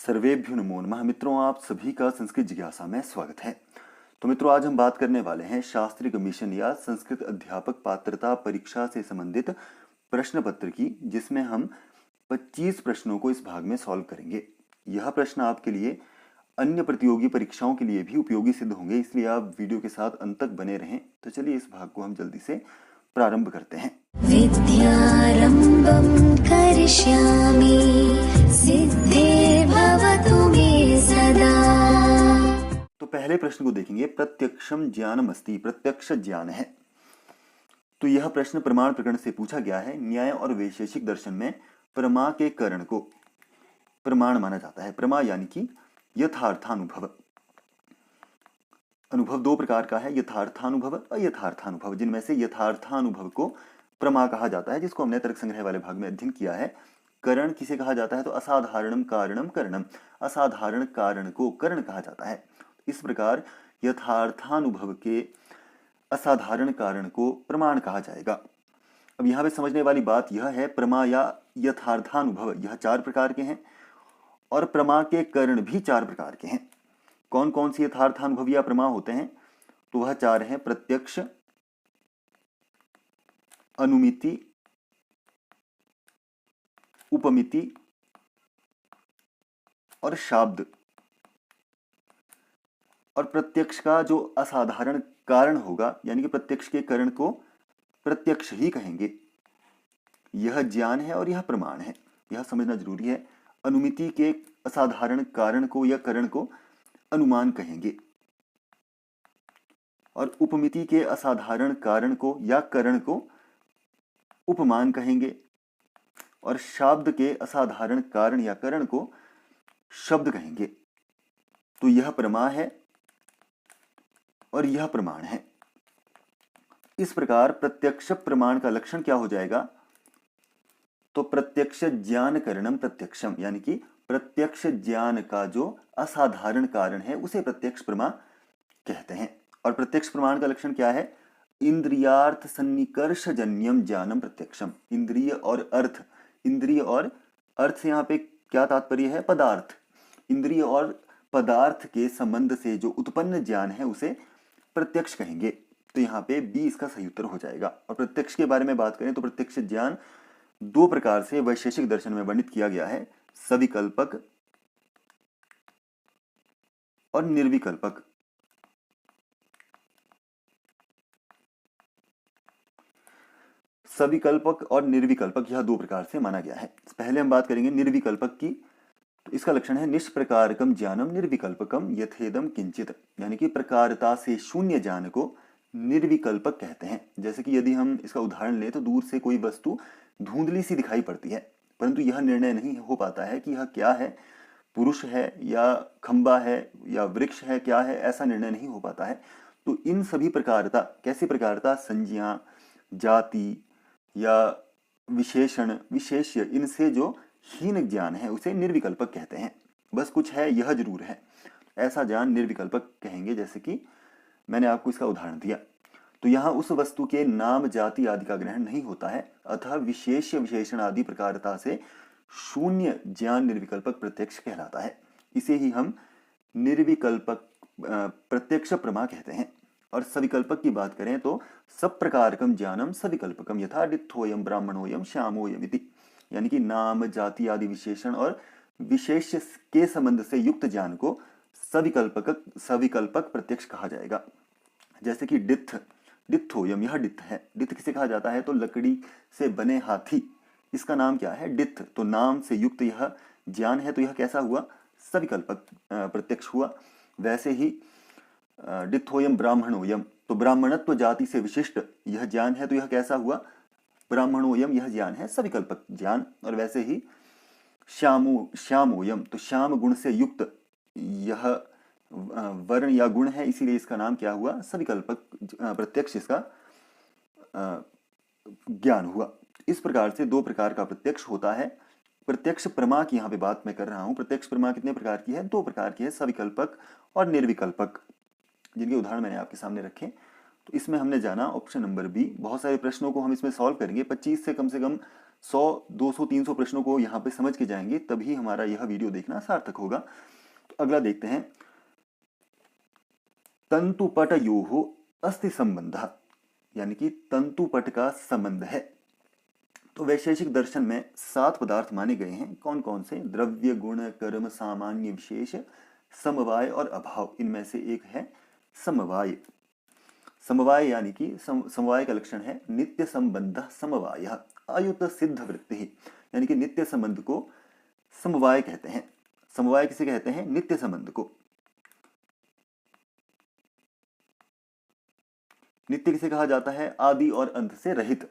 सर्वेभ्यो नमो नमः। मित्रों, आप सभी का संस्कृत जिज्ञासा में स्वागत है। तो मित्रों, आज हम बात करने वाले हैं शास्त्रीय कमीशन या संस्कृत अध्यापक पात्रता परीक्षा से संबंधित प्रश्न पत्र की, जिसमें हम 25 प्रश्नों को इस भाग में सॉल्व करेंगे। यह प्रश्न आपके लिए अन्य प्रतियोगी परीक्षाओं के लिए भी उपयोगी सिद्ध होंगे, इसलिए आप वीडियो के साथ अंत तक बने रहें। तो चलिए इस भाग को हम जल्दी से प्रारंभ करते हैं। विद्यारम्भं करिष्यामि सिद्धिर्भवतु मे सदा। तो पहले प्रश्न को देखेंगे। प्रत्यक्षम ज्ञानमस्ति, प्रत्यक्ष ज्ञान है। तो यह प्रश्न प्रमाण प्रकरण से पूछा गया है। न्याय और वैशेषिक दर्शन में प्रमा के करण को प्रमाण माना जाता है। प्रमा यानी कि यथार्थानुभव। अनुभव दो प्रकार का है, यथार्थानुभव और अयथार्थानुभव, जिनमें से यथार्थानुभव को प्रमा कहा जाता है, जिसको हमने तर्क संग्रह वाले भाग में अध्ययन किया है। करण किसे कहा जाता है? तो असाधारणम कारणम करणम, असाधारण कारण को करण कहा जाता है। इस प्रकार यथार्थानुभव के असाधारण कारण को प्रमाण कहा जाएगा। अब यहाँ पे समझने वाली बात यह है, प्रमा या यथार्थानुभव यह 4 प्रकार के हैं और प्रमा के करण भी 4 प्रकार के हैं। कौन कौन सी यथार्थानुभव या प्रमा होते हैं? तो वह 4 हैं: प्रत्यक्ष, अनुमिति, उपमिति और शाब्द। और प्रत्यक्ष का जो असाधारण कारण होगा, यानी कि प्रत्यक्ष के करण को प्रत्यक्ष ही कहेंगे, यह ज्ञान है और यह प्रमाण है। यह समझना जरूरी है। अनुमिति के असाधारण कारण को या करण को अनुमान कहेंगे और उपमिति के असाधारण कारण को या करण को उपमान कहेंगे और शाब्द के असाधारण कारण या करण को शब्द कहेंगे। तो यह प्रमा है और यह प्रमाण है। इस प्रकार प्रत्यक्ष प्रमाण का लक्षण क्या हो जाएगा? तो प्रत्यक्ष ज्ञान करणम प्रत्यक्षम, यानी कि प्रत्यक्ष ज्ञान का जो असाधारण कारण है उसे प्रत्यक्ष प्रमा कहते हैं। और प्रत्यक्ष प्रमाण का लक्षण क्या है? इंद्रियार्थ सन्निकर्ष जन्यम ज्ञानम प्रत्यक्षम। इंद्रिय और अर्थ, इंद्रिय और अर्थ से यहाँ पे क्या तात्पर्य है? पदार्थ। इंद्रिय और पदार्थ के संबंध से जो उत्पन्न ज्ञान है उसे प्रत्यक्ष कहेंगे। तो यहाँ पे बी इसका सही उत्तर हो जाएगा। और प्रत्यक्ष के बारे में बात करें तो प्रत्यक्ष ज्ञान 2 प्रकार से वैशेषिक दर्शन में वर्णित किया गया है: सविकल्पक और निर्विकल्पक। सविकल्पक और निर्विकल्पक यह 2 प्रकार से माना गया है। पहले हम बात करेंगे निर्विकल्पक की। तो इसका लक्षण है निष्प्रकारकम ज्ञानम निर्विकल्पकम यथेदम किंचित, यानी कि प्रकारता से शून्य ज्ञान को निर्विकल्पक कहते हैं। जैसे कि यदि हम इसका उदाहरण लें तो दूर से कोई वस्तु धुंधली सी दिखाई पड़ती है, परंतु यह निर्णय नहीं हो पाता है कि यह क्या है, पुरुष है या खंबा है या वृक्ष है, क्या है, ऐसा निर्णय नहीं हो पाता है। तो इन सभी प्रकारता, कैसी प्रकारता? संज्ञा, जाति या विशेषण, विशेष्य, इनसे जो हीन ज्ञान है उसे निर्विकल्पक कहते हैं। बस कुछ है, यह जरूर है, ऐसा ज्ञान निर्विकल्पक कहेंगे। जैसे कि मैंने आपको इसका उदाहरण दिया। तो यहाँ उस वस्तु के नाम, जाति आदि का ग्रहण नहीं होता है, अतः विशेष्य, विशेषण आदि प्रकारता से शून्य ज्ञान निर्विकल्पक प्रत्यक्ष कहलाता है। इसे ही हम निर्विकल्पक प्रत्यक्ष प्रमा कहते हैं। और सविकल्पक की बात करें तो सब प्रकारकम ज्ञानम सविकल्पकम यथा डित्थोयम ब्राह्मणोयम श्यामोयम इति, यानी कि नाम, जाति आदि विशेषण और विशेष्य के संबंध से युक्त ज्ञान को सविकल्पक प्रत्यक्ष कहा जाएगा। जैसे कि डित्थ, डित्थोयम, यह डित्थ है। डित्थ किसे कहा जाता है? तो लकड़ी से बने हाथी, इसका नाम क्या है? डित्थ। तो नाम से युक्त यह ज्ञान है, तो यह कैसा हुआ? सविकल्पक प्रत्यक्ष हुआ। वैसे ही डित्थोयम ब्राह्मणोयम, तो ब्राह्मणत्व जाति से विशिष्ट यह ज्ञान है, तो यह कैसा हुआ? ब्राह्मणोयम, यह ज्ञान है सविकल्पक ज्ञान। और वैसे ही श्यामोयम, तो श्याम गुण से युक्त यह वर्ण या गुण है, इसीलिए इसका नाम क्या हुआ? सविकल्पक प्रत्यक्ष इसका ज्ञान हुआ। इस प्रकार से 2 प्रकार का प्रत्यक्ष होता है। प्रत्यक्ष प्रमा की यहाँ पे बात मैं कर रहा हूँ। प्रत्यक्ष प्रमा कितने प्रकार की है? 2 प्रकार की है, सविकल्पक और निर्विकल्पक, जिनके उदाहरण मैंने आपके सामने रखे। तो इसमें हमने जाना ऑप्शन नंबर बी। बहुत सारे प्रश्नों को हम इसमें सॉल्व करेंगे। 25 से कम 100 200 300 प्रश्नों को यहाँ पे समझ के जाएंगे, तभी हमारा यह वीडियो देखना सार्थक होगा। तो अगला देखते हैं, तंतुपटयोः अस्ति संबंधः, यानी कि तंतुपट का संबंध है। तो वैशेषिक दर्शन में 7 पदार्थ माने गए हैं। कौन कौन से? द्रव्य, गुण, कर्म, सामान्य, विशेष, समवाय और अभाव। इनमें से एक है समवाय। समवाय यानी कि समवाय का लक्षण है नित्य संबंध समवाय, अयुत सिद्ध वृत्ति, यानी कि नित्य संबंध को समवाय कहते हैं। समवाय किसे कहते हैं? नित्य संबंध को। नित्य किसे कहा जाता है? आदि और अंत से रहित,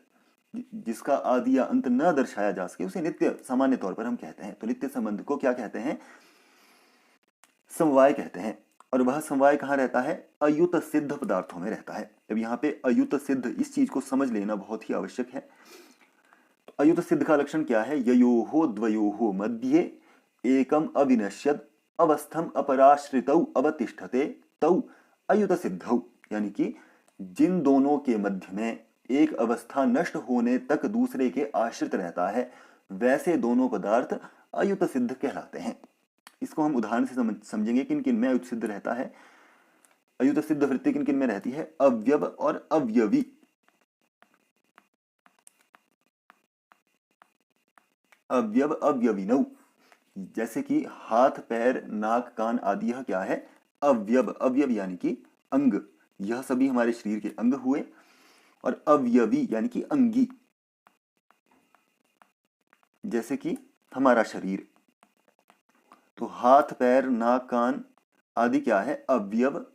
जिसका आदि या अंत न दर्शाया जा सके उसे नित्य सामान्य तौर पर हम कहते हैं। तो नित्य संबंध को क्या कहते हैं? समवाय कहते हैं। और वह समवाय कहाँ रहता है? अयुत सिद्ध पदार्थों में रहता है। अब यहाँ पे अयुत सिद्ध, इस चीज को समझ लेना बहुत ही आवश्यक है। तो अयुत सिद्ध का लक्षण क्या है? ययोः द्वयोः मध्ये एकम अविनश्यद अवस्थम अपराश्रितौ अवतिष्ठते तौ अयुत सिद्धौ, यानी कि जिन दोनों के मध्य में एक अवस्था नष्ट होने तक दूसरे के आश्रित रहता है, वैसे दोनों पदार्थ अयुत सिद्ध कहलाते हैं। इसको हम उदाहरण से समझेंगे किन किन में अयुत सिद्ध रहता है। अयुत सिद्ध वृत्ति किन किन में रहती है? अव्यव और अवयवी। अव्यव अवयविनौ, जैसे कि हाथ, पैर, नाक, कान आदि, यह क्या है? अव्यव। अवयव यानी कि अंग, यह सभी हमारे शरीर के अंग हुए। और अवयवी यानी कि अंगी, जैसे कि हमारा शरीर। तो हाथ, पैर, नाक, कान आदि क्या है? अवयव।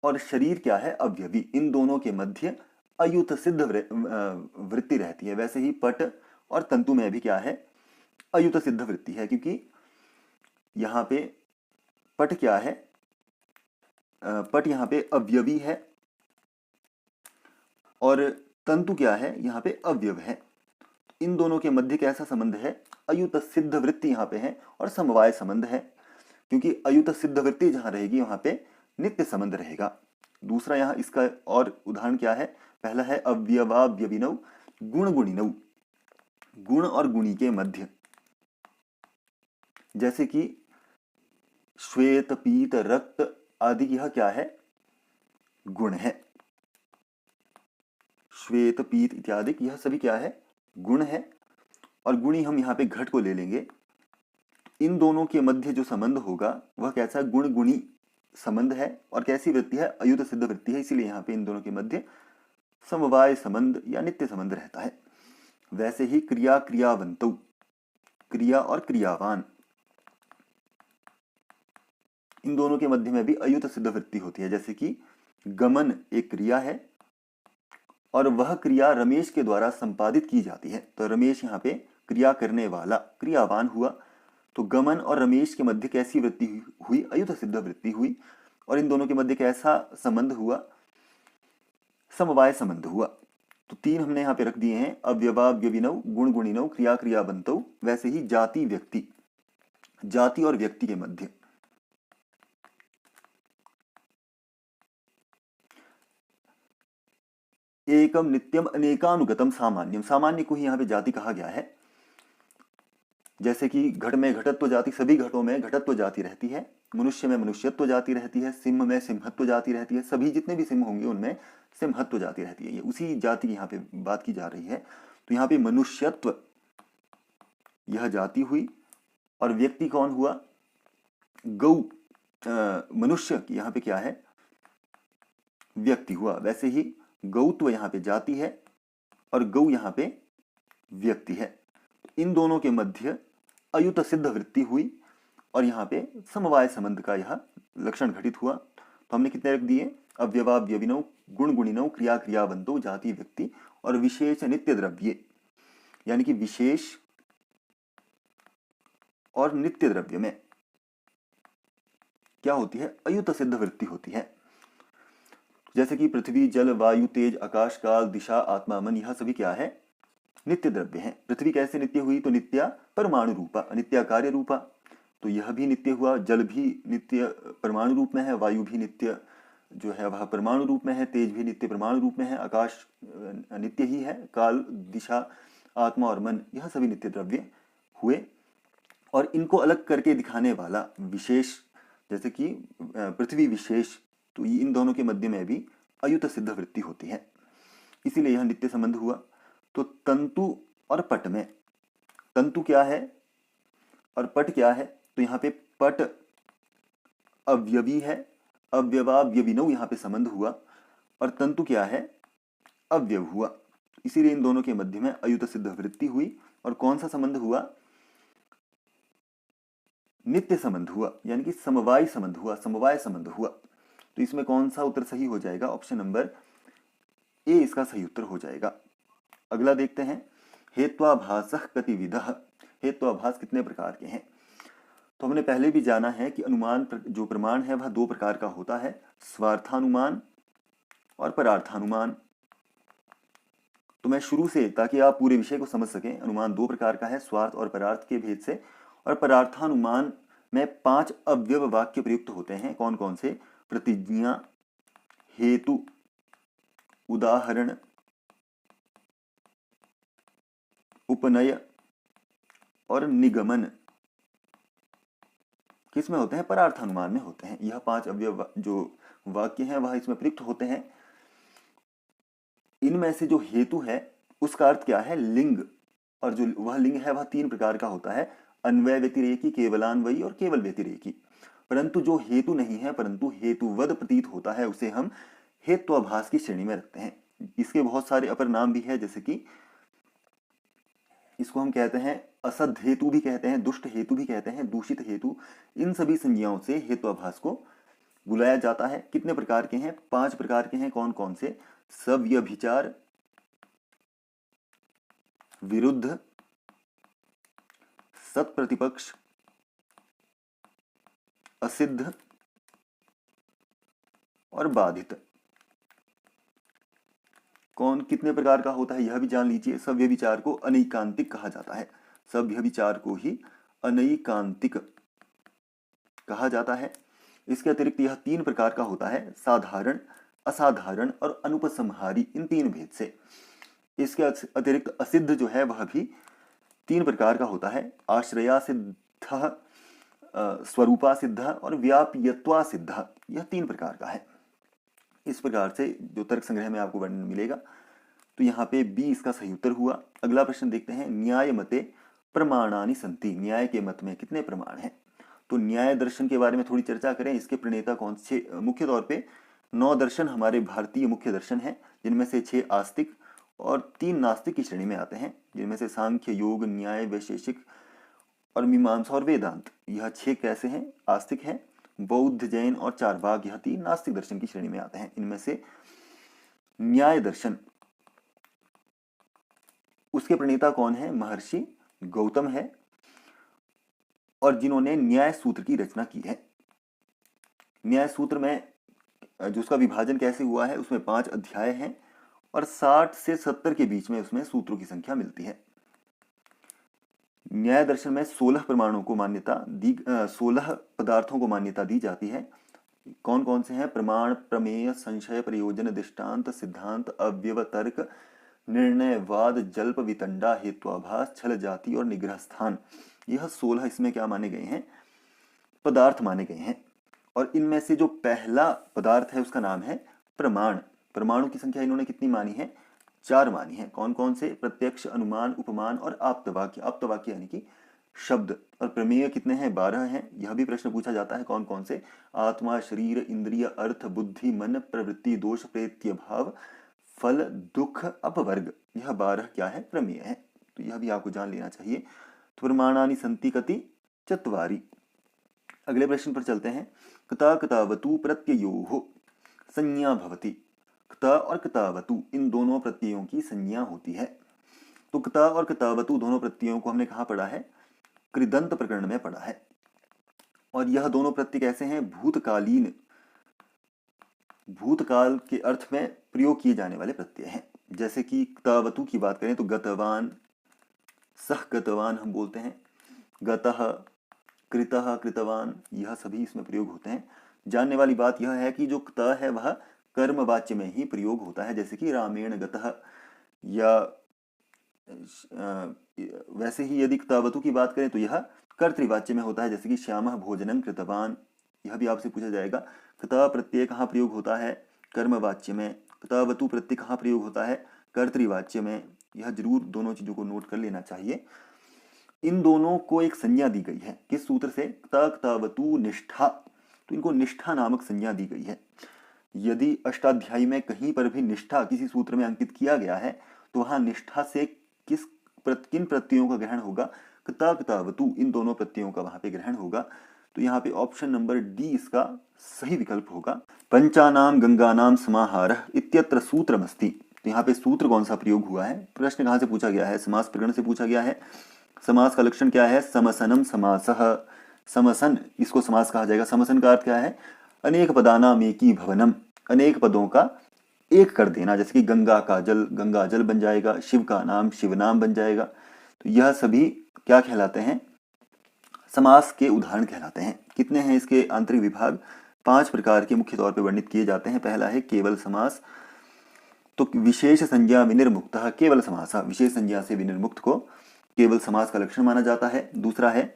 और शरीर क्या है? अवयवी। इन दोनों के मध्य अयुत सिद्ध वृत्ति रहती है। वैसे ही पट और तंतु में भी क्या है? अयुत सिद्ध वृत्ति है, क्योंकि यहाँ पे पट क्या है? पट यहाँ पे अवयवी है और तंतु क्या है? यहाँ पे अवयव है। इन दोनों के मध्य कैसा संबंध है? अयुत सिद्ध वृत्ति यहाँ पे है और समवाय संबंध है, क्योंकि अयुत सिद्ध वृत्ति जहाँ रहेगी वहाँ पे नित्य संबंध रहेगा। दूसरा यहाँ इसका और उदाहरण क्या है? पहला है अव्यवाव्यविनौ गुण गुणिनौ, गुण और गुणी के मध्य, जैसे कि श्वेत, पीत, रक्त आदि, यह क्या है? गुण है। श्वेत, पीत इत्यादि यह सभी क्या है? गुण है। और गुणी हम यहाँ पे घट को ले लेंगे। इन दोनों के मध्य जो संबंध होगा वह कैसा? गुण गुणी संबंध है। और कैसी वृत्ति है? अयुत सिद्ध वृत्ति है। इसीलिए यहाँ पे इन दोनों के मध्य समवाय संबंध या नित्य संबंध रहता है। वैसे ही क्रिया क्रियावंतौ, क्रिया और क्रियावान, इन दोनों के मध्य में भी अयुत सिद्ध वृत्ति होती है। जैसे कि गमन एक क्रिया है और वह क्रिया रमेश के द्वारा संपादित की जाती है। तो रमेश यहाँ पे क्रिया करने वाला क्रियावान हुआ। तो गमन और रमेश के मध्य कैसी वृत्ति हुई? अयुत सिद्ध वृत्ति हुई। और इन दोनों के मध्य कैसा संबंध हुआ? समवाय संबंध हुआ। तो 3 हमने यहाँ पे रख दिए हैं, अव्यवाव्यविनौ, गुण गुणिनौ, क्रिया क्रियावंतौ। वैसे ही जाति व्यक्ति, जाति और व्यक्ति के मध्य एकम नित्यम अनेकानुगतम सामान्यम, सामान्य को ही यहाँ पे जाति कहा गया है। जैसे कि घट में घटत्व जाति, सभी घटों में घटत्व जाति रहती है। मनुष्य में मनुष्यत्व जाति रहती है। सिंह में सिंहत्व जाति रहती है। सभी जितने भी सिंह होंगे उनमें सिंहत्व जाति रहती है। ये उसी जाति की यहाँ पे बात की जा रही है। तो यहाँ पे मनुष्यत्व यह जाति हुई। और व्यक्ति कौन हुआ? गौ, मनुष्य की यहाँ पे क्या है? व्यक्ति हुआ। वैसे ही गौत्व यहाँ पे जाति है और गौ यहाँ पे व्यक्ति है। इन दोनों के मध्य अयुत सिद्ध वृत्ति हुई और यहाँ पे समवाय संबंध का यह लक्षण घटित हुआ। तो हमने कितने रख दिए? अव्यवाव्यविनौ, गुण गुणिनौ, क्रिया क्रियावंतौ, जाति व्यक्ति और विशेष नित्य द्रव्य, यानी कि विशेष और नित्य द्रव्य में क्या होती है? अयुत सिद्ध वृत्ति होती है। जैसे कि पृथ्वी, जल, वायु, तेज, आकाश, काल, दिशा, आत्मा, मन, यह सभी क्या है? नित्य द्रव्य हैं। पृथ्वी कैसे नित्य हुई? तो नित्या परमाणु रूपा, अनित्या कार्य रूपा। तो यह भी नित्य हुआ। जल भी नित्य परमाणु रूप में है। वायु भी नित्य जो है वह परमाणु रूप में है। तेज भी नित्य परमाणु रूप में है। आकाश नित्य ही है। काल, दिशा आत्मा और मन, यह सभी नित्य द्रव्य हुए। और इनको अलग करके दिखाने वाला विशेष, जैसे कि पृथ्वी विशेष, तो इन दोनों के मध्य में भी अयुत सिद्ध वृत्ति होती है, इसीलिए यह नित्य संबंध हुआ। तो तंतु और पट में, तंतु क्या है और पट क्या है, तो यहाँ पे पट अवयवी है, अवयवाव्यविनौ यहाँ पे संबंध हुआ, और तंतु क्या है, अवयव हुआ, इसीलिए इन दोनों के मध्य में अयुत सिद्ध वृत्ति हुई। और कौन सा संबंध हुआ, नित्य संबंध हुआ, यानी कि समवाय संबंध हुआ, समवाय संबंध हुआ। तो इसमें कौन सा उत्तर सही हो जाएगा, ऑप्शन नंबर ए इसका सही उत्तर हो जाएगा। अगला देखते हैं, हेत्वाभासः कतिविधः, हेत्वाभास कितने प्रकार के हैं। तो हमने पहले भी जाना है कि अनुमान जो प्रमाण है वह दो प्रकार का होता है, स्वार्थानुमान और परार्थानुमान। तो मैं शुरू से, ताकि आप पूरे विषय को समझ सकें, अनुमान दो प्रकार का है, स्वार्थ और परार्थ के भेद से। और परार्थानुमान में 5 अव्यव वाक्य प्रयुक्त होते हैं। कौन कौन से, प्रतिज्ञा, हेतु, उदाहरण, उपनय और निगमन, किसमें होते हैं, परार्थानुमान में होते हैं। यह 5 अव्यव जो वाक्य हैं वह इसमें प्रयुक्त होते हैं। इनमें से जो हेतु है उसका अर्थ क्या है, लिंग, और जो वह लिंग है वह 3 प्रकार का होता है, अन्वय व्यतिरेकी, केवलान्वयी और केवल व्यतिरेकी। परंतु जो हेतु नहीं है परंतु हेतुवद प्रतीत होता है उसे हम हेत्वाभास की श्रेणी में रखते हैं। इसके बहुत सारे अपर नाम भी है, जैसे कि इसको हम कहते हैं असद हेतु भी कहते हैं, दुष्ट हेतु भी कहते हैं, दूषित हेतु। इन सभी संज्ञाओं से हेत्वाभास को बुलाया जाता है। कितने प्रकार के हैं, 5 प्रकार के हैं। कौन कौन से, सव्यभिचार, विरुद्ध, सत्प्रतिपक्ष, असिद्ध और बाधित। कौन कितने प्रकार का होता है यह भी जान लीजिए। सव्यभिचार को अनैकांतिक कहा जाता है, सव्यभिचार को ही अनैकांतिक कहा जाता है। इसके अतिरिक्त यह 3 प्रकार का होता है, साधारण, असाधारण और अनुपसंहारी, इन 3 भेद से। इसके अतिरिक्त असिद्ध जो है वह भी 3 प्रकार का होता है, आश्रया सिद्ध, स्वरूपा सिद्ध और व्याप्यत्वा सिद्ध, यह 3 प्रकार का है। इस प्रकार से जो तर्क संग्रह में आपको वर्णन मिलेगा। तो यहाँ पे बी इसका सही उत्तर हुआ। अगला प्रश्न देखते हैं, न्याय मते प्रमाणानि सन्ति, न्याय के मत में कितने प्रमाण हैं। तो न्याय दर्शन के बारे में थोड़ी चर्चा करें। इसके प्रणेता कौन से, मुख्य तौर पे 9 दर्शन हमारे भारतीय मुख्य दर्शन हैं, जिनमें से 6 आस्तिक और 3 नास्तिक की श्रेणी में आते हैं, जिनमें से सांख्य, योग, न्याय, वैशेषिक और मीमांसा और वेदांत, यह 6 कैसे हैं, आस्तिक हैं। बौद्ध, जैन और चारवाक, यह 3 नास्तिक दर्शन की श्रेणी में आते हैं। इनमें से न्याय दर्शन, उसके प्रणेता कौन है, महर्षि गौतम है, और जिन्होंने न्याय सूत्र की रचना की है। न्याय सूत्र में जो उसका विभाजन कैसे हुआ है, उसमें 5 अध्याय हैं और 60 से 70 के बीच में उसमें सूत्रों की संख्या मिलती है। न्याय दर्शन में 16 प्रमाणों को मान्यता दी, 16 पदार्थों को मान्यता दी जाती है। कौन कौन से हैं, प्रमाण, प्रमेय, संशय, प्रयोजन, दृष्टांत, सिद्धांत, अव्यव, तर्क, निर्णय, वाद, जल्प, वितंडा, हेत्वाभास, छल, जाति और निग्रह स्थान, यह 16 इसमें क्या माने गए हैं, पदार्थ माने गए हैं। और इनमें से जो पहला पदार्थ है उसका नाम है प्रमाण। प्रमाणों की संख्या इन्होंने कितनी मानी है, 4 मानी है। कौन कौन से, प्रत्यक्ष, अनुमान, उपमान और आप्तवाक्य। आप्तवाक्य यानी कि शब्द। और प्रमेय कितने हैं, 12 हैं। यह भी प्रश्न पूछा जाता है, कौन कौन से, आत्मा, शरीर, इंद्रिय, अर्थ, बुद्धि, मन, प्रवृत्ति, दोष, प्रेत्य भाव, फल, दुख, अपवर्ग, यह 12 क्या है, प्रमेय है। तो यह भी आपको जान लेना चाहिए। तो प्रमाणानि सन्ति कति चत्वारि। अगले प्रश्न पर चलते हैं, कता कतावतु प्रत्ययोः संज्ञा भवति। कता और कतावतु इन दोनों प्रत्ययों की संज्ञा होती है। तो कता और कतावतु दोनों प्रत्ययों को हमने कहाँ पढ़ा है, कृदंत प्रकरण में पढ़ा है। और यह दोनों प्रत्यय कैसे हैं, भूतकालीन, भूतकाल के अर्थ में प्रयोग किए जाने वाले प्रत्यय हैं। जैसे कि कतावतु की बात करें तो गतवान, सह गतवान हम बोलते हैं, गतः, कृतः, कृतवान, यह सभी इसमें प्रयोग होते हैं। जानने वाली बात यह है कि जो कता है वह कर्मवाच्य में ही प्रयोग होता है, जैसे कि रामेण गतः या वैसे ही यदि क्तावतु की बात करें तो यह कर्तृवाच्य में होता है, जैसे कि श्यामः भोजनं कृतवान, यह भी आपसे पूछा जाएगा। क्ता प्रत्यय कहाँ प्रयोग होता है? कर्मवाच्य में। क्तावतु प्रत्यय कहाँ प्रयोग होता है? कर्तृवाच्य में। यह जरूर दोनों चीजों को नोट कर लेना चाहिए। इन दोनों को एक संज्ञा दी गई है, किस सूत्र से? क्ता क्तावतु निष्ठा, तो इनको निष्ठा नामक संज्ञा दी गई है। यदि अष्टाध्यायी में कहीं पर भी निष्ठा किसी सूत्र में अंकित किया गया है तो वहां निष्ठा से किन प्रत्ययों का ग्रहण होगा? क्ता क्तावतु, इन दोनों प्रत्ययों का वहां पे ग्रहण होगा। तो यहाँ पे ऑप्शन नंबर डी इसका सही विकल्प होगा। पंचानाम गंगानाम समाहारः इत्यत्र सूत्रमस्ति, तो यहाँ पे सूत्र कौन सा प्रयोग हुआ है? प्रश्न कहाँ से पूछा गया है? समास प्रकरण से पूछा गया है। समास का लक्षण क्या है? समसनम समासः। समसन, इसको समास कहा जाएगा। समसन का अर्थ क्या है? अनेक पदानाम एकी भवनम, अनेक पदों का एक कर देना, जैसे कि गंगा का जल गंगा जल बन जाएगा, शिव का नाम शिव नाम बन जाएगा। तो यह सभी क्या कहलाते हैं? समास के उदाहरण कहलाते हैं। कितने हैं इसके आंतरिक विभाग? 5 प्रकार के मुख्य तौर पर वर्णित किए जाते हैं। पहला है केवल समास, तो विशेष संज्ञा विनिर्मुक्त केवल समास, विशेष संज्ञा से विनिर्मुक्त को केवल समास का लक्षण माना जाता है। दूसरा है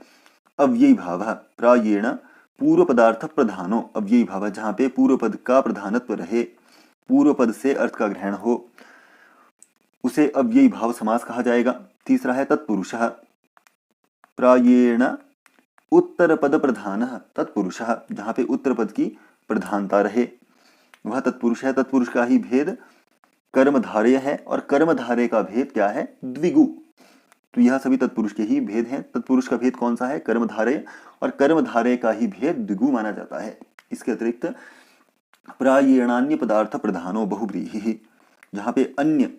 अव्ययी भाव, प्रायेण पूर्व पदार्थ प्रधानो, अव्ययी भाव जहाँ पे पूर्व पद का प्रधानत्व रहे, पूर्व पद से अर्थ का ग्रहण हो, उसे अव्ययी भाव समास कहा जाएगा। तीसरा है तत्पुरुषः, प्रायेण उत्तर पद प्रधान तत्पुरुषः, जहाँ पे उत्तर पद की प्रधानता रहे वह तत्पुरुष है। तत्पुरुष का ही भेद कर्मधारय है, और कर्मधारय का भेद क्या है? द्विगु। तो यह सभी तत्पुरुष के ही भेद हैं। तत्पुरुष का भेद कौन सा है? कर्मधारय, और कर्मधारय का ही भेद द्विगु माना जाता है। इसके अतिरिक्त प्रायेणान्य पदार्थ प्रधानो बहुब्रीहि, जहां पे अन्य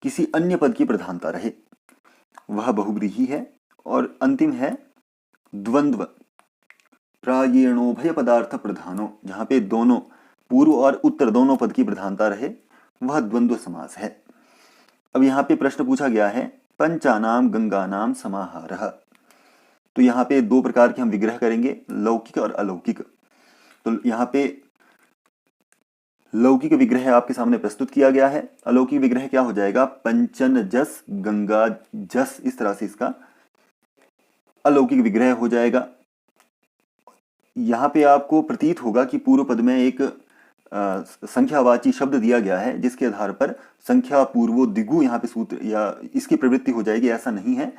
किसी अन्य पद की प्रधानता रहे वह बहुब्रीहि है। और अंतिम है द्वंद्व, प्रायेणोभय पदार्थ प्रधानो, जहां पे दोनों पूर्व और उत्तर दोनों पद की प्रधानता रहे वह द्वंद्व समास है। अब यहाँ पे प्रश्न पूछा गया है पंचानाम गंगानाम समाहारः, तो यहाँ पे 2 प्रकार के हम विग्रह करेंगे, लौकिक और अलौकिक। तो यहाँ पे लौकिक विग्रह आपके सामने प्रस्तुत किया गया है। अलौकिक विग्रह क्या हो जाएगा? पंचन जस गंगा जस, इस तरह से इसका अलौकिक विग्रह हो जाएगा। यहाँ पे आपको प्रतीत होगा कि पूर्व पद में एक संख्यावाची शब्द दिया गया है, जिसके आधार पर संख्या पूर्वो द्विगु यहाँ पे सूत्र या इसकी प्रवृत्ति हो जाएगी। ऐसा नहीं है,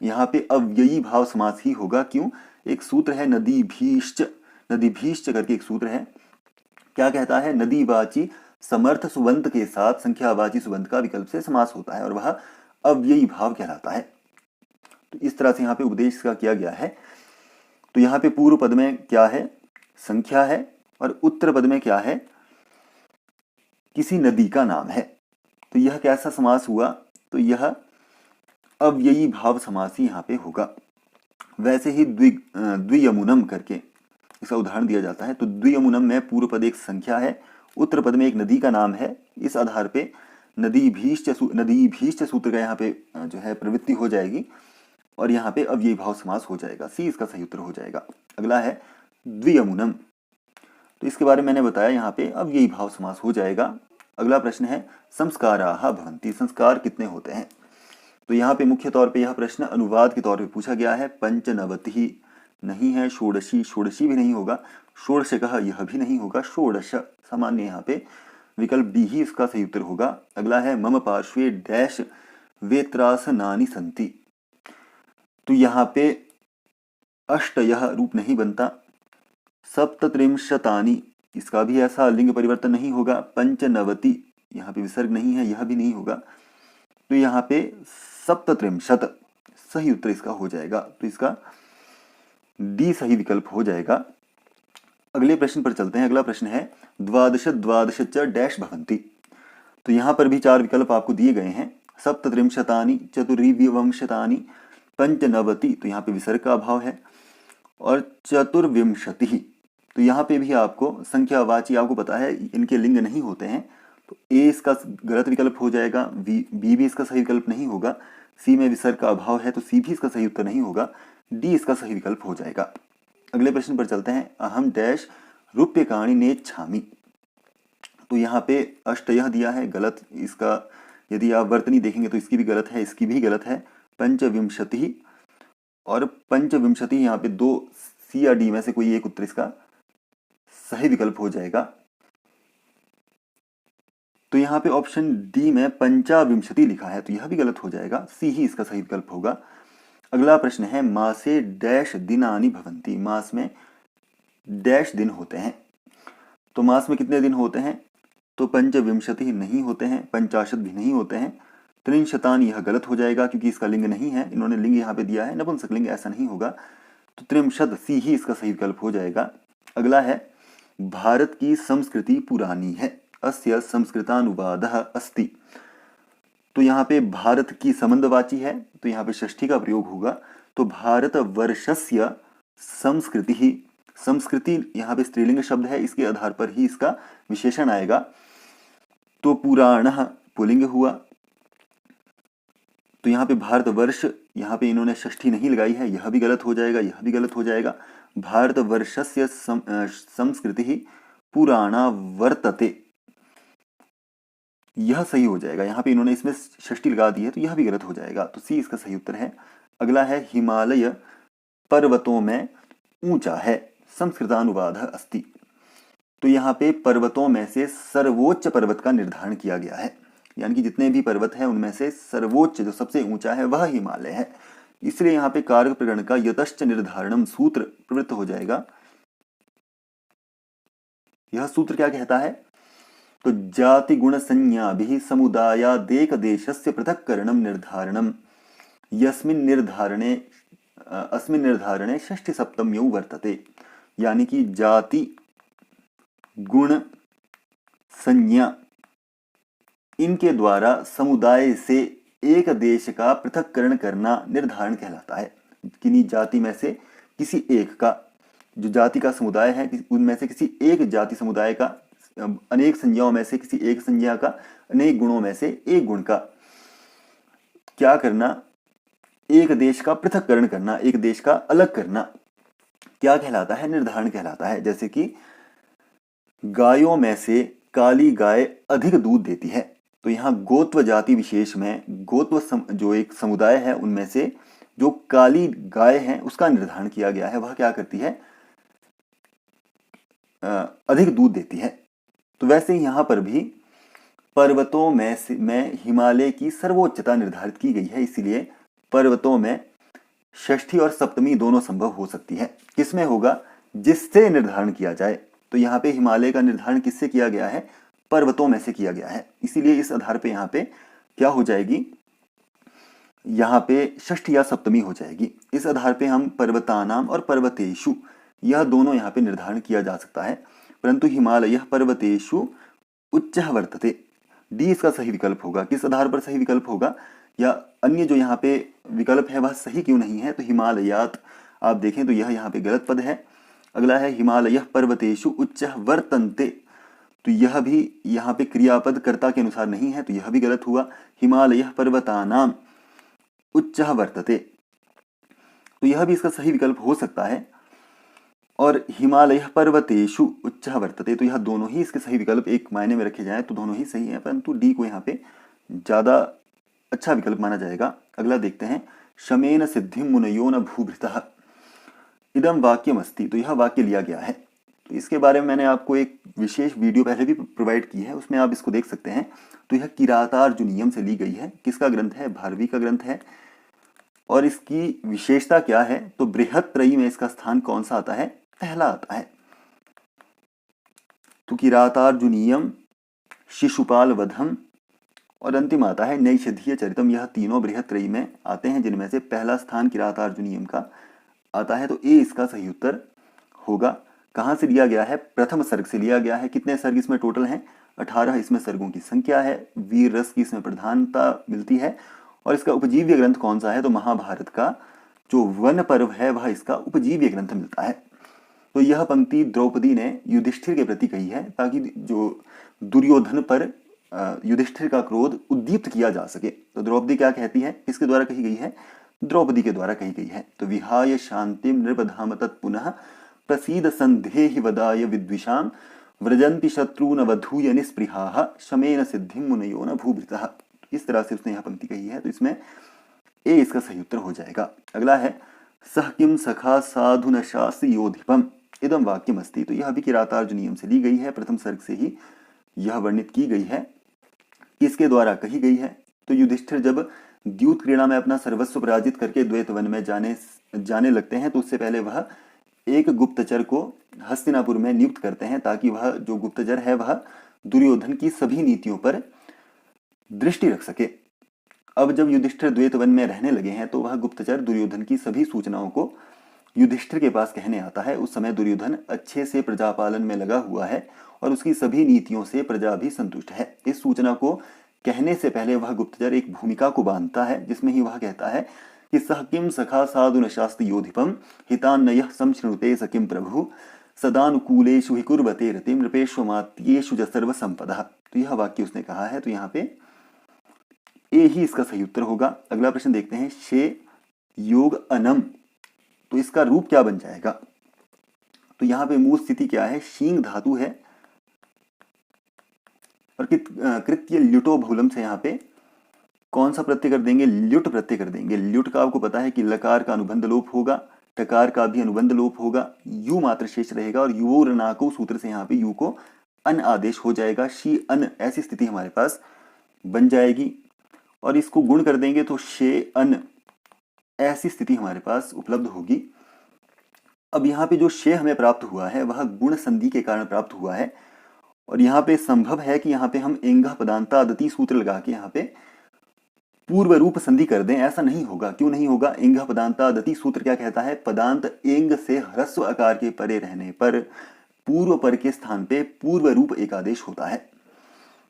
यहाँ पे अव्ययी भाव समास ही होगा। क्यों? एक सूत्र है नदी भीष्ट, नदी भीष्ट करके एक सूत्र है। क्या कहता है? नदीवाची समर्थ सुबंत के साथ संख्यावाची सुबंत का विकल्प से समास होता है और वह अव्ययी भाव कहलाता है। तो इस तरह से यहाँ पे उपदेश का किया गया है। तो यहाँ पे पूर्व पद में क्या है? संख्या है, और उत्तर पद में क्या है? किसी नदी का नाम है। तो यह कैसा समास हुआ? तो यह अव्ययी भाव समास ही यहाँ पे होगा। वैसे ही द्वियमुनम करके इसका उदाहरण दिया जाता है। तो द्वियमुनम में पूर्व पद एक संख्या है, उत्तर पद में एक नदी का नाम है। इस आधार पे नदी भीष्ट सूत्र का यहाँ पे जो है प्रवृत्ति हो जाएगी, और यहाँ पे अव्ययी भाव समास हो जाएगा। सी इसका सही उत्तर हो जाएगा। अगला है द्वियमुनम, तो इसके बारे में मैंने बताया, यहाँ पे अव्ययी भाव समास हो जाएगा। अगला प्रश्न है संस्काराः भवन्ति, संस्कार कितने होते हैं? तो यहाँ पे मुख्य तौर पे यह प्रश्न अनुवाद के तौर पे पूछा गया है। पंचनवतिः नहीं है, षोडशी भी नहीं होगा, षोडशकः यह भी नहीं होगा, षोडश सामान्य यहाँ पे विकल्प डी ही इसका सही उत्तर होगा। अगला है मम पार्श्वे डैश वेत्रासनानि सन्ति, तो यहाँ पे अष्टयः रूप नहीं बनता। सप्तत्रिंशतानि, इसका भी ऐसा लिंग परिवर्तन नहीं होगा। पंचनवति, यहाँ पे विसर्ग नहीं है, यह भी नहीं होगा। तो यहाँ पे सप्तत्रिंशत सही उत्तर इसका हो जाएगा। तो इसका डी सही विकल्प हो जाएगा। अगले प्रश्न पर चलते हैं। अगला प्रश्न है द्वादश द्वादश च डैश भवन्ति, तो यहाँ पर भी 4 विकल्प आपको दिए गए हैं। सप्तत्रिंशतानि, चतुर्विंशतानि, पंचनवति, तो यहाँ पे विसर्ग का अभाव है, और चतुर्विंशति, तो यहाँ पे भी आपको संख्यावाची, आपको पता है इनके लिंग नहीं होते हैं, तो ए इसका गलत विकल्प हो जाएगा, बी भी इसका सही विकल्प नहीं होगा, सी में विसर्ग का अभाव है तो सी भी इसका सही उत्तर नहीं होगा, डी इसका सही विकल्प हो जाएगा। अगले प्रश्न पर चलते हैं। अहम डैश रूप्यकाणि नेच्छामि, तो यहाँ पे अष्टयः दिया है, गलत। इसका यदि आप वर्तनी देखेंगे तो इसकी भी गलत है, इसकी भी गलत है। पंचविंशति और पंचविंशति, यहाँ पे दो सी या डी में से कोई एक उत्तर इसका सही विकल्प हो जाएगा। तो यहाँ पे ऑप्शन डी में पंचाविंशति लिखा है, तो यह भी गलत हो जाएगा, सी ही इसका सही विकल्प होगा। अगला प्रश्न है मासे डैश दिनानि भवन्ति, मास में डैश दिन होते हैं। तो मास में कितने दिन होते हैं? तो पंचविंशति नहीं होते हैं, पंचाशत भी नहीं होते हैं, त्रिंशतान यह गलत हो जाएगा क्योंकि इसका लिंग नहीं है, इन्होंने लिंग यहाँ पे दिया है नपुंसक लिंग, ऐसा नहीं होगा। तो त्रिंशद सी ही इसका सही विकल्प हो जाएगा। अगला है भारत की संस्कृति पुरानी है, अस्य संस्कृतानुवादः अस्ति। तो यहाँ पे भारत की संबंधवाची है, तो यहाँ पे षष्ठी का प्रयोग होगा। तो भारत वर्षस्य संस्कृति ही, संस्कृति यहाँ पे स्त्रीलिंग शब्द है, इसके आधार पर ही इसका विशेषण आएगा। तो पुराणः पुल्लिंग हुआ। तो यहाँ पे भारतवर्ष, यहाँ पे इन्होंने षष्ठी नहीं लगाई है, यह भी गलत हो जाएगा, यह भी गलत हो जाएगा। भारतवर्षस्य संस्कृति ही पुराणा वर्तते, यह सही हो जाएगा। यहाँ पे इन्होंने इसमें षष्ठी लगा दी है, तो यह भी गलत हो जाएगा। तो सी इसका सही उत्तर है। अगला है हिमालय पर्वतों में ऊंचा है, संस्कृतानुवादः अस्ति। तो यहाँ पे पर्वतों में से सर्वोच्च पर्वत का निर्धारण किया गया है, यानी कि जितने भी पर्वत हैं उनमें से सर्वोच्च जो सबसे ऊंचा है वह हिमालय है। इसलिए यहाँ पे कारक प्रकरण का यतश्च निर्धारणम सूत्र प्रवृत्त हो जाएगा। यह सूत्र क्या कहता है? तो जाति गुण संज्ञाभिः समुदायादेक देशस्य पृथक्करणम निर्धारणम यस्मिन् निर्धारणे अस्मिन् निर्धारणे षष्ठी सप्तम्यौ वर्तते। यानी कि जाति गुण संज्ञा इनके द्वारा समुदाय से एक देश का पृथक्करण करना निर्धारण कहलाता है। किन्हीं जाति में से किसी एक का, जो जाति का समुदाय है उनमें से किसी एक जाति समुदाय का, अनेक संज्ञाओं में से किसी एक संज्ञा का, अनेक गुणों में से एक गुण का क्या करना, एक देश का पृथक्करण करना, एक देश का अलग करना, क्या कहलाता है? निर्धारण कहलाता है। जैसे कि गायों में से काली गाय अधिक दूध देती है, तो यहाँ गोत्व जाति विशेष में गोत्व जो एक समुदाय है उनमें से जो काली गाय है उसका निर्धारण किया गया है, वह क्या करती है? अधिक दूध देती है। तो वैसे ही यहाँ पर भी पर्वतों में हिमालय की सर्वोच्चता निर्धारित की गई है, इसीलिए पर्वतों में षष्ठी और सप्तमी दोनों संभव हो सकती है। किसमें होगा? जिससे निर्धारण किया जाए। तो यहाँ पे हिमालय का निर्धारण किससे किया गया है? पर्वतों में से किया गया है, इसीलिए इस आधार पे यहाँ पे क्या हो जाएगी? यहाँ पे षष्ठी या सप्तमी हो जाएगी। इस आधार पे हम पर्वतानाम और पर्वतेषु यह दोनों यहाँ पे निर्धारण किया जा सकता है, परंतु हिमालय पर्वतेषु उच्चः वर्तते, डी इसका सही विकल्प होगा। किस आधार पर सही विकल्प होगा, या अन्य जो यहाँ पे विकल्प है वह सही क्यों नहीं है? तो हिमालयात आप देखें तो यह यहाँ पे गलत पद है। अगला है हिमालय पर्वतेषु उच्चः वर्तन्ते, तो यह भी यहाँ पे क्रियापद कर्ता के अनुसार नहीं है, तो यह भी गलत हुआ। हिमालय पर्वतानाम उच्चः वर्तते, तो यह भी इसका सही विकल्प हो सकता है। और हिमालय पर्वतेषु उच्चः वर्तते, तो यह दोनों ही इसके सही विकल्प एक मायने में रखे जाएं तो दोनों ही सही हैं, परंतु डी को यहाँ पे ज्यादा अच्छा विकल्प माना जाएगा। अगला देखते हैं शमेन सिद्धिं मुनयो न भूभृतः इदम वाक्यम अस्ति, तो यह वाक्य लिया गया है। तो इसके बारे में मैंने आपको एक विशेष वीडियो पहले भी प्रोवाइड की है, उसमें आप इसको देख सकते हैं। तो यह किरातार्जुनीयम से ली गई है। किसका ग्रंथ है? भारवी का ग्रंथ है। और इसकी विशेषता क्या है? तो बृहत त्रयी में इसका स्थान कौन सा आता है? पहला आता है। तो किरातार्जुनीयम, शिशुपाल वधम और अंतिम आता है नैषधीय चरितम, यह तीनों बृहत त्रयी में आते हैं, जिनमें से पहला स्थान किरातार्जुनीयम का आता है। तो ए इसका सही उत्तर होगा। कहाँ से लिया गया है? प्रथम सर्ग से लिया गया है। कितने सर्ग इसमें टोटल हैं? 18 इसमें सर्गों की संख्या है। वीर रस की इसमें प्रधानता मिलती है। और इसका उपजीव्य ग्रंथ कौन सा है? तो महाभारत का जो वन पर्व है वह इसका उपजीव्य ग्रंथ मिलता है। तो यह पंक्ति द्रौपदी ने युधिष्ठिर के प्रति कही है, ताकि जो दुर्योधन पर युधिष्ठिर का क्रोध उद्दीप्त किया जा सके। तो द्रौपदी क्या कहती है? किसके द्वारा कही गई है? द्रौपदी के द्वारा कही गई है। तो विहाय शांतिम नृपधाम तत्पुनः प्रसीद संधेहि वदाय विद्विषाम व्रजंति शत्रून वधूय निस्पृहाः शमेन सिद्धिं मुनयो न भूभृतः। इस तरह से उसने यहाँ पंक्ति कही है, तो इसमें ए इसका सही उत्तर हो जाएगा। अगला है सह किम सखा साधु न शास्त्री योधिपम इदम वाक्यम अस्ति। तो यह भी किरातार्जुन नियम से ली गई है, प्रथम सर्ग से ही यह वर्णित की गई है। किसके द्वारा कही गई है? तो युधिष्ठिर जब द्यूत क्रीड़ा में अपना सर्वस्व पराजित करके द्वैत वन में जाने लगते हैं, तो उससे पहले वह एक गुप्तचर को हस्तिनापुर में नियुक्त करते हैं, ताकि वह जो गुप्तचर है वह दुर्योधन की सभी नीतियों पर दृष्टि रख सके। अब जब युधिष्ठिर द्वैत वन में रहने लगे हैं, तो वह गुप्तचर दुर्योधन की सभी सूचनाओं को युधिष्ठिर के पास कहने आता है। उस समय दुर्योधन अच्छे से प्रजापालन में लगा हुआ है और उसकी सभी नीतियों से प्रजा भी संतुष्ट है। इस सूचना को कहने से पहले वह गुप्तचर एक भूमिका को बांधता है, जिसमें ही वह कहता है कि सह किम सखा साधु न शास्ति योधिपम हितान्नयः संशृणुते सकिम प्रभु सदानुकूलेषु हि कुर्वते रतिं नृपेष्वमात्येषु च सर्वसंपदः। तो यह वाक्य उसने कहा है, तो यहाँ पे ए ही इसका सही उत्तर होगा। अगला प्रश्न देखते हैं शे योग अनम, तो इसका रूप क्या बन जाएगा? तो यहाँ पे मूल स्थिति क्या है? शींग धातु है और कृत्य ल्युटो बहुलम से यहाँ पे कौन सा प्रत्यय कर देंगे? ल्युट प्रत्यय कर देंगे। ल्युट का आपको पता है कि लकार का अनुबंध लोप होगा, टकार का भी अनुबंध लोप होगा, यू मात्र शेष रहेगा और युवो ऋणाको सूत्र से यहाँ पे यू को अन आदेश हो जाएगा। शी अन ऐसी स्थिति हमारे पास बन जाएगी और इसको गुण कर देंगे तो शे अन ऐसी स्थिति हमारे पास उपलब्ध होगी। अब यहाँ पे जो शे हमें प्राप्त हुआ है वह गुण संधि के कारण प्राप्त हुआ है और यहाँ पे संभव है कि यहाँ पे हम एंग पदांतादति सूत्र लगा के यहाँ पे पूर्व रूप संधि कर दें। ऐसा नहीं होगा। क्यों नहीं होगा? एंग पदांतादति सूत्र क्या कहता है? पदांत एंग से ह्रस्व आकार के परे रहने पर पूर्व पर के स्थान पे पूर्व रूप एक आदेश होता है।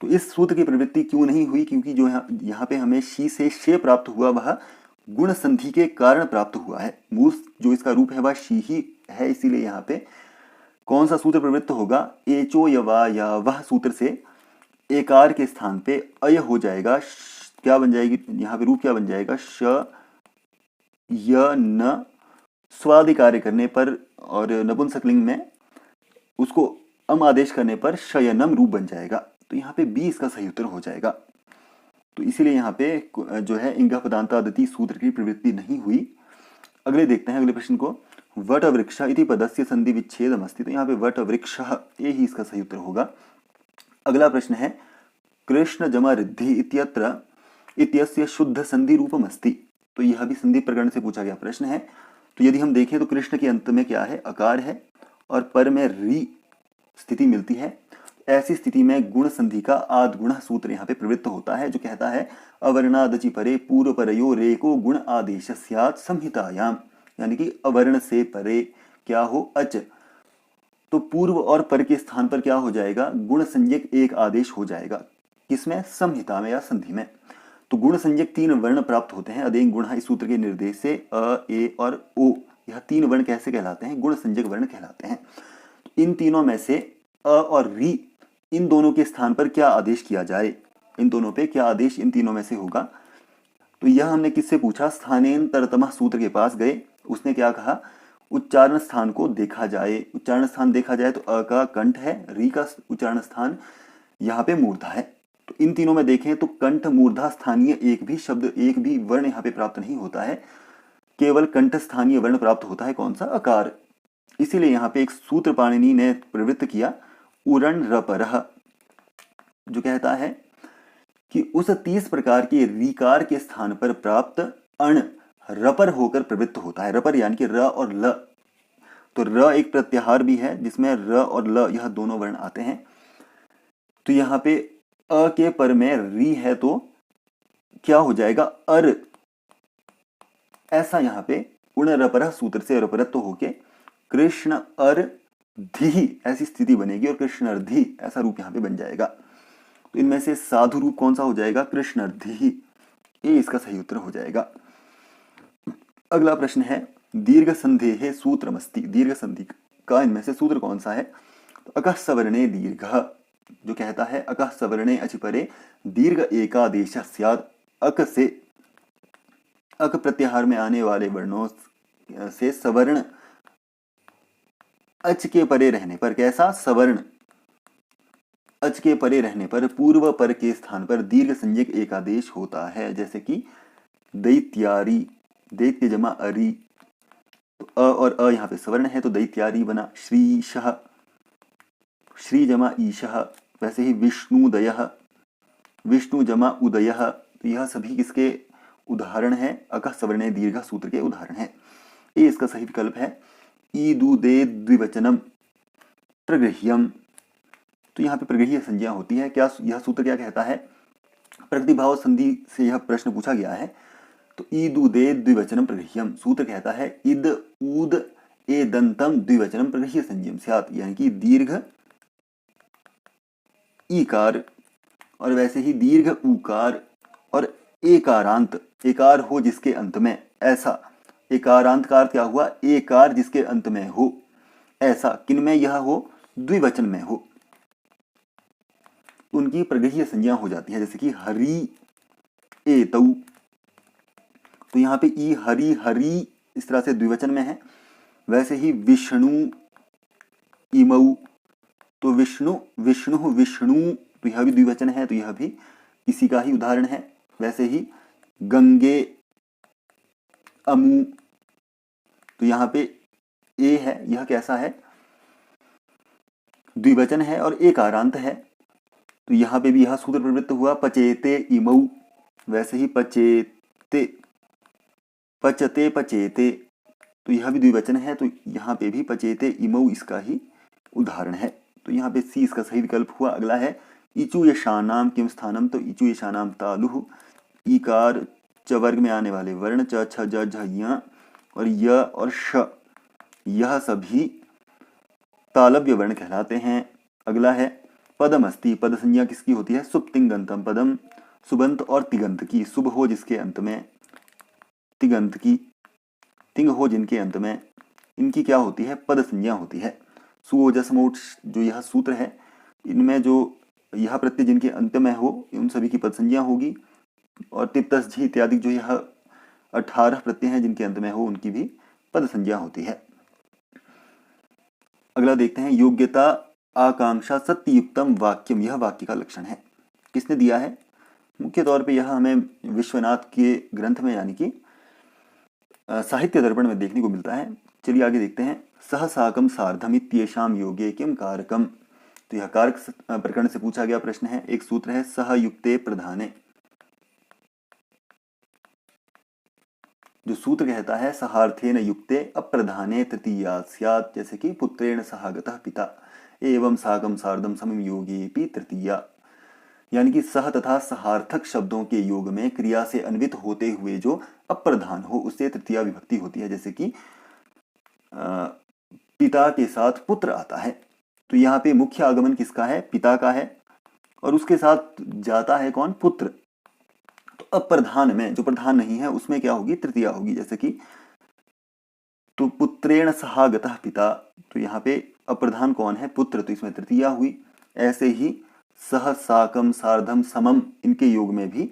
तो इस सूत्र की प्रवृत्ति क्यों नहीं हुई? क्योंकि जो यहाँ पे हमें शी से शे प्राप्त हुआ वह गुण संधि के कारण प्राप्त हुआ है। मूल जो इसका रूप है वह शी ही है, इसीलिए यहाँ पे कौन सा सूत्र प्रवृत्त होगा? एचो यवा या वह सूत्र से एकार के स्थान पे अय हो जाएगा। क्या बन जाएगी यहाँ पे? रूप क्या बन जाएगा? श य न स्वादि कार्य करने पर और नपुंसकलिंग में उसको अम आदेश करने पर शयनम रूप बन जाएगा। तो यहाँ पे बी इसका सही उत्तर हो जाएगा। तो इसीलिए यहाँ पे जो है इंग पदांतादति सूत्र की प्रवृत्ति नहीं हुई। अगले देखते हैं अगले प्रश्न को। वट वृक्ष इति पदस्य संधि विच्छेदम अस्ति। तो यहाँ पे वट वृक्ष ये ही इसका सही उत्तर होगा। अगला प्रश्न है कृष्ण जमा रिद्धि इत्यत्र इत्यस्य शुद्ध संधि रूपम अस्ति। तो यह भी संधि प्रकरण से पूछा गया प्रश्न है। तो यदि हम देखें तो कृष्ण के अंत में क्या है? अकार है और पर में री स्थिति मिलती है। ऐसी स्थिति में गुण संधि का आद गुण सूत्र यहाँ पे प्रवृत्त होता है, जो कहता है अवर्णादचि परे पूर्व परयो रेको गुण आदेश स्यात् संहितायाम। यानी कि अवर्ण से परे क्या हो? अच। तो पूर्व और पर के स्थान पर क्या हो जाएगा? गुण संज्ञक एक आदेश हो जाएगा। किसमें? संहिता में या संधि में। तो गुण संज्ञक तीन वर्ण प्राप्त होते हैं अदेंग गुण। इस सूत्र के निर्देश से अ, ए और ओ, यह तीन वर्ण कैसे कहलाते हैं? गुण संज्ञक वर्ण कहलाते हैं। तो इन तीनों में से अ और री, इन दोनों के स्थान पर क्या आदेश किया जाए? इन दोनों पे क्या आदेश इन तीनों में से होगा? तो यह हमने किससे पूछा? स्थानेन्तरतमः सूत्र के पास गए। उसने क्या कहा? उच्चारण स्थान को देखा जाए। उच्चारण स्थान देखा जाए तो अ का कंठ है, री का उच्चारण स्थान यहाँ पे मूर्धा है। तो इन तीनों में देखें तो कंठ मूर्धा स्थानीय एक भी शब्द, एक भी वर्ण यहाँ पे प्राप्त नहीं होता है। केवल कंठ स्थानीय वर्ण प्राप्त होता है। कौन सा? अकार। इसीलिए यहाँ पे एक सूत्र पाणिनि ने प्रवृत्त किया उरण रपरह, जो कहता है कि उस 30 प्रकार के रीकार के स्थान पर प्राप्त अण रपर होकर प्रवृत्त होता है। रपर यानी कि र और ल। तो र एक प्रत्याहार भी है जिसमें र और ल यह दोनों वर्ण आते हैं। तो यहाँ पे अ के पर में री है तो क्या हो जाएगा? अर। ऐसा यहाँ पे उण रपर सूत्र से रपरत्व होके कृष्ण अर धी ऐसी स्थिति बनेगी और कृष्णर्धि ऐसा रूप यहाँ पे बन जाएगा। तो इनमें से साधु रूप कौन सा हो जाएगा? कृष्णर्धि। ये इसका सही उत्तर हो जाएगा। अगला प्रश्न है दीर्घ संधेः सूत्रमस्ति। दीर्घ संधि का इनमें से सूत्र कौन सा है? तो अकः सवर्णे दीर्घ, जो कहता है अकः सवर्णे अचिपरे दीर्घ एकादेश स्यात्। अक से, अक प्रत्याहार में आने वाले वर्णों से सवर्ण अच के परे रहने पर कैसा? सवर्ण। अच के परे रहने पर पूर्व पर के स्थान पर दीर्घ संज्ञक एक आदेश होता है, जैसे कि दैत्यारी, दैत्य जमा अरी, तो अ और अ यहाँ पे सवर्ण है तो दैत्यारी बना। श्रीशः, श्री जमा ईशः, वैसे ही विष्णुदयः, विष्णु जमा उदयः, तो यह सभी किसके उदाहरण है? अकः सवर्णे दीर्घ सूत्र के उदाहरण है। ये इसका सही विकल्प है। ईदुदे द्विवचनम प्रगृह्यम, तो यहाँ पे प्रगृह्य संज्ञा होती है। क्या यह सूत्र क्या कहता है? प्रतिभाव संधि से यह प्रश्न पूछा गया है। तो ईदुदे द्विवचनम प्रगृह्यम, सूत्र कहता है इद ऊद ए दंतम द्विवचनम प्रगृह्य संज्ञम स्यात्, यानी कि दीर्घ ईकार और वैसे ही दीर्घ ऊकार और एकारांत, एकार हो जिसके अंत में, ऐसा। एकारांत का अर्थ क्या हुआ? एकार जिसके अंत में हो, ऐसा। किन में यह हो? द्विवचन में हो, उनकी प्रगृह्य संज्ञा हो जाती है, जैसे कि हरि एतौ, तो यहाँ पे ई हरि हरि इस तरह से द्विवचन में है। वैसे ही विष्णु इमौ, तो विष्णु विष्णु विष्णु, तो यह भी द्विवचन है, तो यह भी इसी का ही उदाहरण है। वैसे ही गंगे अमु, तो यहाँ पे ए है, यह कैसा है? द्विवचन है और एकारांत है, तो यहाँ पे भी यह सूत्र प्रवृत्त हुआ। पचेते इमौ, वैसे ही पचेते पचते पचेते, तो यह भी द्विवचन है, तो यहाँ पे भी पचेते इमौ इसका ही उदाहरण है। तो यहाँ पे सी इसका सही विकल्प हुआ। अगला है इचु यशानाम किम स्थानम, तो इचु यशानाम तालुः, ईकार च वर्ग में आने वाले वर्ण च छ ज झ य और य और श, यह सभी तालव्य वर्ण कहलाते हैं। अगला है पदम अस्ति, पद संज्ञा किसकी होती है? सुप्तिंगंतम पदम, सुबंत और तिगंत की, शुभ हो जिसके अंत में, तिगंत की, तिंग हो जिनके अंत में, इनकी क्या होती है? पद संज्ञा होती है। सुओजसमोट जो यह सूत्र है, इनमें जो यह प्रत्यय जिनके अंत में हो उन सभी की पद संज्ञा होगी, और तिप्तस झी इत्यादि जो यह 18 प्रत्यय हैं जिनके अंत में हो उनकी भी पद संज्ञा होती है। अगला देखते हैं योग्यता आकांक्षा सत्ययुक्तम वाक्यम, यह वाक्य का लक्षण है। किसने दिया है? मुख्य तौर पे यह हमें विश्वनाथ के ग्रंथ में यानी कि साहित्य दर्पण में देखने को मिलता है। चलिए आगे देखते हैं। सह साकम सार्धम इत्येषाम योगे किम कारकम, तो यह कारक प्रकरण से पूछा गया प्रश्न है। एक सूत्र है सह युक्ते प्रधाने, जो सूत्र कहता है सहार्थेन युक्ते अप्रधाने तृतीया स्यात्, जैसे कि पुत्रेण सहागतः पिता एवं साकम सार्धम समम योगेपि तृतीया, यानी कि सह तथा सहार्थक शब्दों के योग में क्रिया से अन्वित होते हुए जो अप्रधान हो उससे तृतीया विभक्ति होती है। जैसे कि पिता के साथ पुत्र आता है, तो यहाँ पे मुख्य आगमन किसका है? पिता का है, और उसके साथ जाता है कौन? पुत्र। तो अप्रधान में जो प्रधान नहीं है उसमें क्या होगी? तृतीया होगी। जैसे कि तो पुत्रेण सहागतः पिता, तो यहाँ पे अप्रधान कौन है? पुत्र, तो इसमें तृतीया हुई। ऐसे ही सह साकम सार्धम समम, इनके योग में भी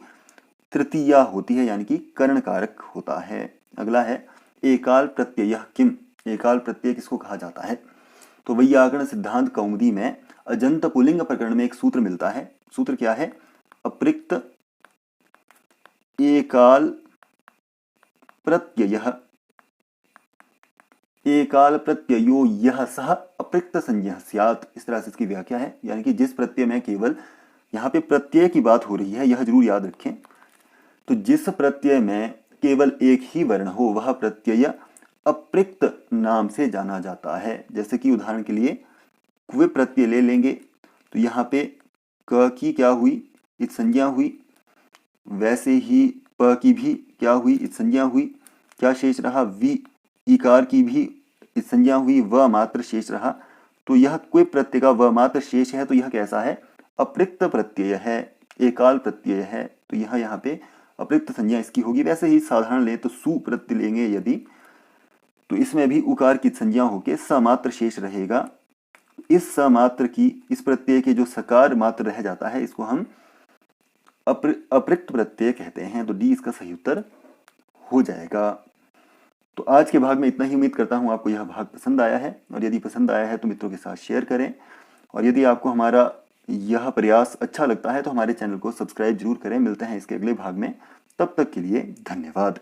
तृतीया होती है, यानी कि कर्ण कारक होता है। अगला है एकाल प्रत्यय किम, एकाल प्रत्यय किसको कहा जाता है? तो वैयाकरण सिद्धांत कौमुदी में अजंत पुल्लिंग प्रकरण में एक सूत्र मिलता है। सूत्र क्या है? अपृक्त एकाल प्रत्यय, एकाल प्रत्ययो यह सह अपृक्त संज्ञा स्यात्, इस तरह से इसकी व्याख्या है। यानी कि जिस प्रत्यय में केवल, यहाँ पे प्रत्यय की बात हो रही है, यह जरूर याद रखें। तो जिस प्रत्यय में केवल एक ही वर्ण हो वह प्रत्यय अपृक्त नाम से जाना जाता है। जैसे कि उदाहरण के लिए क्व प्रत्यय ले लेंगे, तो यहाँ पे क की क्या हुई? इत संज्ञा हुई। वैसे ही प की भी क्या हुई? इत संज्ञा हुई। क्या शेष रहा? वी, इकार की भी इत संज्ञा हुई, व मात्र शेष रहा। तो यह क्व प्रत्यय का व मात्र शेष है, तो यह कैसा है? अपृक्त प्रत्यय है, एकाल प्रत्यय है, तो यह यहाँ पे अपृक्त संज्ञा इसकी होगी। वैसे ही साधारण ले तो सु प्रत्यय लेंगे यदि, तो इसमें भी उकार की संज्ञा होके समात्र शेष रहेगा। इस समात्र की, इस प्रत्यय के जो सकार मात्र रह जाता है, इसको हम अपृक्त प्रत्यय कहते हैं। तो डी इसका सही उत्तर हो जाएगा। तो आज के भाग में इतना ही। उम्मीद करता हूँ आपको यह भाग पसंद आया है, और यदि पसंद आया है तो मित्रों के साथ शेयर करें। और यदि आपको हमारा यह प्रयास अच्छा लगता है तो हमारे चैनल को सब्सक्राइब जरूर करें। मिलते हैं इसके अगले भाग में, तब तक के लिए धन्यवाद।